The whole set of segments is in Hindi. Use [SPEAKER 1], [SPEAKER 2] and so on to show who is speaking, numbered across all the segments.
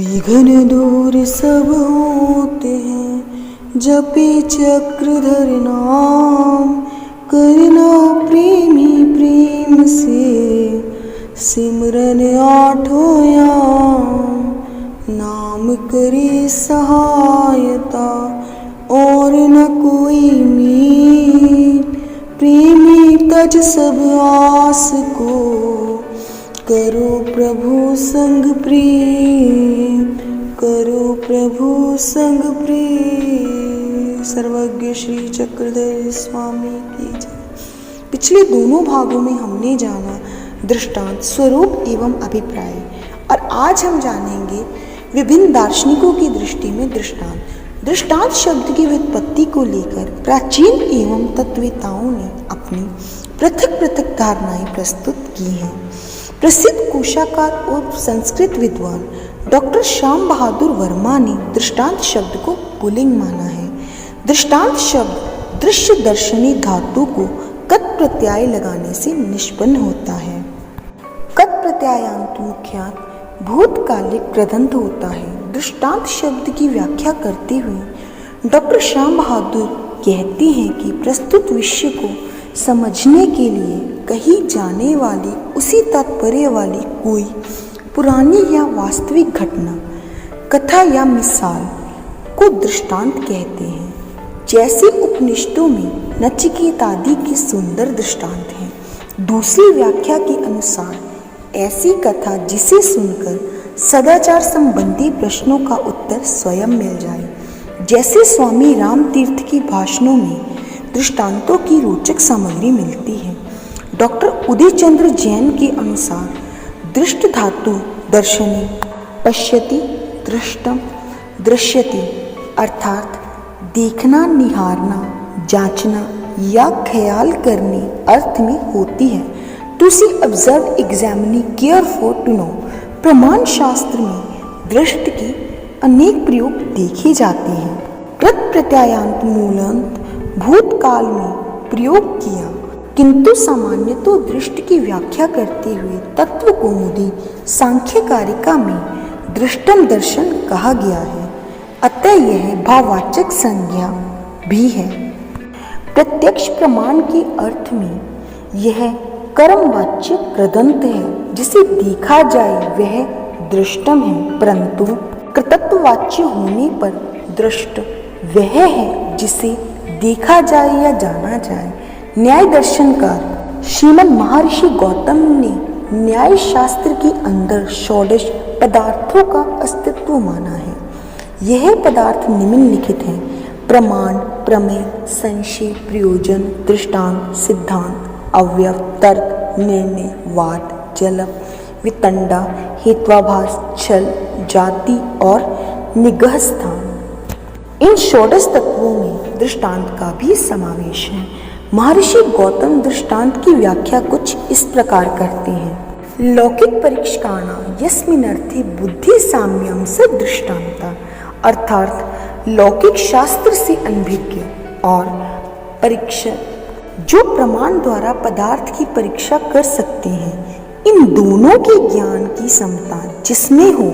[SPEAKER 1] विघ्न दूर सब होते हैं, जपे चक्रधर नाम। करना प्रेमी प्रेम से, सिमरन आठों याम। नाम करे सहायता, और न कोई मीत। प्रेमी तज सब आस को, करो प्रभु संग प्रेम। करो प्रभु संग प्रेम। सर्वज्ञ श्री चक्रधर स्वामी की जय। पिछले दोनों भागों में हमने जाना दृष्टांत, स्वरूप एवं अभिप्राय, और आज हम जानेंगे विभिन्न दार्शनिकों की दृष्टि में दृष्टांत। दृष्टांत शब्द की व्युत्पत्ति को लेकर प्राचीन एवं तत्ववेताओं ने अपनी पृथक पृथक धारणाएं प्रस्तुत की हैं। प्रसिद्ध कोशाकार और संस्कृत विद्वान डॉक्टर श्याम बहादुर वर्मा ने दृष्टांत शब्द को पुल्लिंग माना है। दृष्टांत शब्द दृश्य दर्शनी धातु को कत प्रत्यय लगाने से निष्पन्न होता है। कत प्रत्ययांत मुख्यात भूतकालिक प्रदंत होता है। दृष्टांत शब्द की व्याख्या करते हुए डॉक्टर श्याम बहादुर कहते हैं कि प्रस्तुत विषय को समझने के लिए कही जाने वाली उसी तात्पर्य वाली कोई पुरानी या वास्तविक घटना, कथा या मिसाल को दृष्टांत कहते हैं। जैसे उपनिषदों में नचिकेता आदि के सुंदर दृष्टांत हैं। दूसरी व्याख्या के अनुसार ऐसी कथा जिसे सुनकर सदाचार संबंधी प्रश्नों का उत्तर स्वयं मिल जाए। जैसे स्वामी राम तीर्थ की भाषणों में दृष्टांतों की रोचक सामग्री मिलती है। डॉक्टर उदय चंद्र जैन के अनुसार दृष्ट धातु दर्शनी, पश्यति, दृष्टम, दृश्यति अर्थात देखना, निहारना, जांचना या ख्याल करने अर्थ में होती है। To see, observe, examine, care for, to know. प्रमाण शास्त्र में दृष्ट के अनेक प्रयोग देखे जाते हैं। कृत प्रत्ययांत मूलांत भूतकाल में प्रयोग किया, किंतु सामान्य तो दृष्टि की व्याख्या करते हुए तत्व कौमुदी सांख्य कारिका में दृष्टम दर्शन कहा गया है। अतः यह भाववाचक संज्ञा भी है। प्रत्यक्ष प्रमाण के अर्थ में यह कर्मवाच्य कृदंत है। जिसे देखा जाए वह दृष्टम है, परंतु कृतत्ववाच्य होने पर दृष्ट वह है जिसे देखा जाए या जाना जाए। न्याय दर्शनकार श्रीमद महर्षि गौतम ने न्याय शास्त्र के अंदर षोडश पदार्थों का अस्तित्व माना है। यह पदार्थ निम्नलिखित हैं: प्रमाण, प्रमेय, संशय, प्रयोजन, दृष्टांत, सिद्धांत, अवयव, तर्क, निर्णय, वाद, जलम, वितंडा, हेत्वाभास, छल, जाति और निगह स्थान। इन षोडश तत्वों में दृष्टांत का भी समावेश है। महर्षि गौतम दृष्टांत की व्याख्या कुछ इस प्रकार करते हैं: लौकिक परीक्षकाणां यस्मिन्नर्थे बुद्धि साम्यम स दृष्टांता, अर्थात लौकिक शास्त्र से अनभिज्ञ और परीक्षक जो प्रमाण द्वारा पदार्थ की परीक्षा कर सकते हैं, इन दोनों के ज्ञान की समता जिसमें हो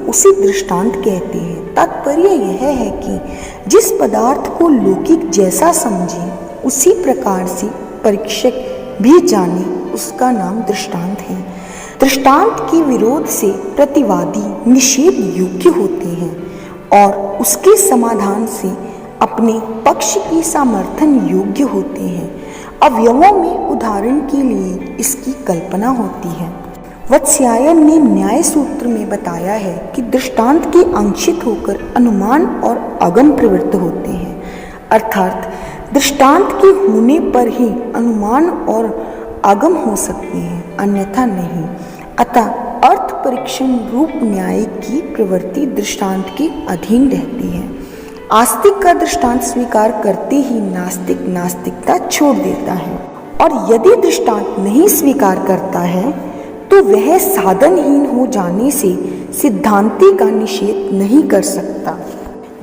[SPEAKER 1] उसे दृष्टांत कहते हैं। तात्पर्य यह है कि जिस पदार्थ को लौकिक जैसा समझे उसी प्रकार से परीक्षक भी जाने, उसका नाम दृष्टांत है। दृष्टांत के विरोध से प्रतिवादी निषेध योग्य होते हैं और उसके समाधान से अपने पक्ष की समर्थन योग्य होते हैं। अवयवों में उदाहरण के लिए इसकी कल्पना होती है। वत्स्यायन ने न्याय सूत्र में बताया है कि दृष्टांत के अंशित होकर अनुमान और अगम प्रवृत्त होते हैं, अर्थात दृष्टांत के होने पर ही अनुमान और आगम हो सकते हैं, अन्यथा नहीं। अतः अर्थ परीक्षण रूप न्याय की प्रवृत्ति दृष्टांत के अधीन रहती है। आस्तिक का दृष्टांत स्वीकार करते ही नास्तिक नास्तिकता छोड़ देता है, और यदि दृष्टांत नहीं स्वीकार करता है तो वह साधनहीन हो जाने से सिद्धांति का निषेध नहीं कर सकता।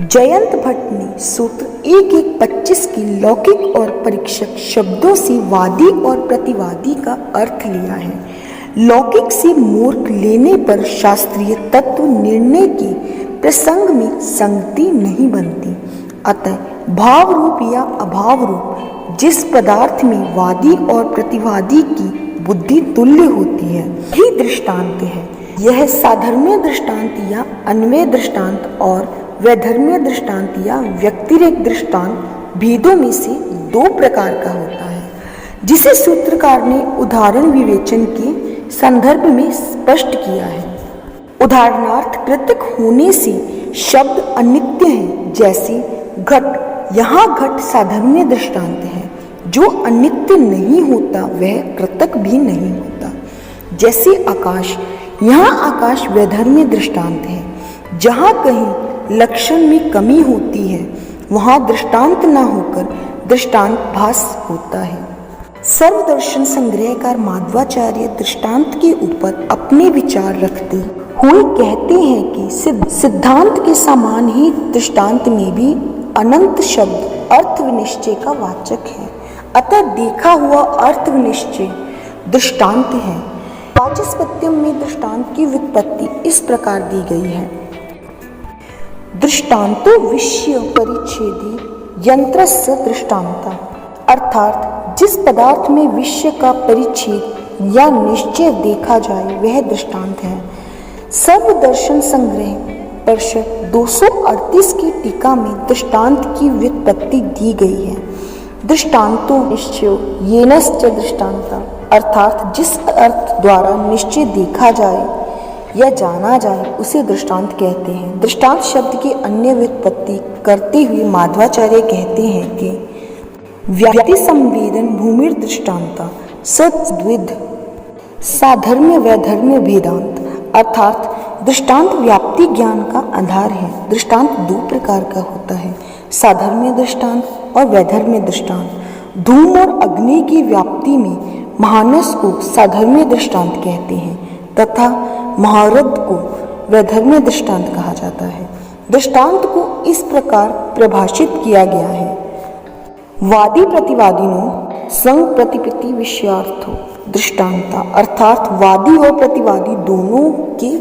[SPEAKER 1] जयंत भट्ट ने सूत्र 1125 की लौकिक और परीक्षक शब्दों से वादी और प्रतिवादी का अर्थ लिया है। लौकिक से मूर्ख लेने पर शास्त्रीय तत्व निर्णय के प्रसंग में संगति नहीं बनती। अतः भाव रूप या अभाव रूप जिस पदार्थ में वादी और प्रतिवादी की बुद्धि तुल्य होती है ही दृष्टांत है। यह साधर्म्य दृष्टांत या अन्वय दृष्टांत और वैधर्म्य दृष्टांत या व्यतिरेक दृष्टांत भेदों में से दो प्रकार का होता है, जिसे सूत्रकार ने उदाहरण विवेचन के संदर्भ में स्पष्ट किया है। उदाहरणार्थ कृतक होने से शब्द अनित्य है, जैसे घट। यहाँ घट साधर्म्य दृष्टांत है। जो अनित्य नहीं होता वह कृतक भी नहीं होता। जैसे आकाश, यहाँ आकाश वैधर्म्य दृष्टांत है। जहाँ कहीं लक्षण में कमी होती है वहाँ दृष्टांत न होकर दृष्टांत भास होता है। सर्वदर्शन संग्रहकार माधवाचार्य दृष्टांत के ऊपर अपने विचार रखते हुए कहते हैं कि सिद्धांत के समान ही दृष्टांत में भी अनंत शब्द अर्थ विनिश्चय का वाचक है। अतः देखा हुआ अर्थ विनिश्चय दृष्टांत है। वाचस्पत्यम में दृष्टांत की व्युत्पत्ति इस प्रकार दी गई है। दृष्टांतो विषय परिच्छेदी यंत्रस्य दृष्टांता, अर्थात जिस पदार्थ में विषय का परिच्छेद या निश्चय देखा जाए वह दृष्टांत है। सर्वदर्शन संग्रह परिषद 238 की टीका में दृष्टांत की व्युत्पत्ति दी गई है। दृष्टांतो निश्चयो येनश्च दृष्टांता, अर्थात जिस अर्थ द्वारा निश्चय देखा जाए या जाना जाए उसे दृष्टांत कहते हैं। दृष्टांत शब्द की अन्य व्युत्पत्ति करते हुए माधवाचार्य कहते हैं कि व्याप्ति संवेदन भूमिर दृष्टांता सद्विध साधर्म्य वैधर्म्य भेदांत, अर्थात दृष्टांत व्याप्ति ज्ञान का आधार है। दृष्टांत दो प्रकार का होता है, साधर्म्य दृष्टांत और वैधर्म्य दृष्टांत। धूम और अग्नि की व्याप्ति में महानस को साधर्म्य दृष्टांत कहते हैं तथा महारथ को वैधर्म्य दृष्टांत कहा जाता है। दृष्टांत को इस प्रकार परिभाषित किया गया है। वादी प्रतिवादिनो संग प्रतिपत्ति विषयार्थो दृष्टांता, अर्थात वादी और प्रतिवादी दोनों के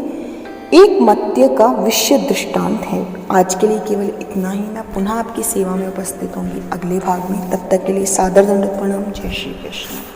[SPEAKER 1] एक मत्य का विषय दृष्टांत है। आज के लिए केवल इतना ही। मैं पुनः आपकी सेवा में उपस्थित होंगी अगले भाग में। तब तक के लिए सादर दंडवत प्रणाम। जय श्री कृष्ण।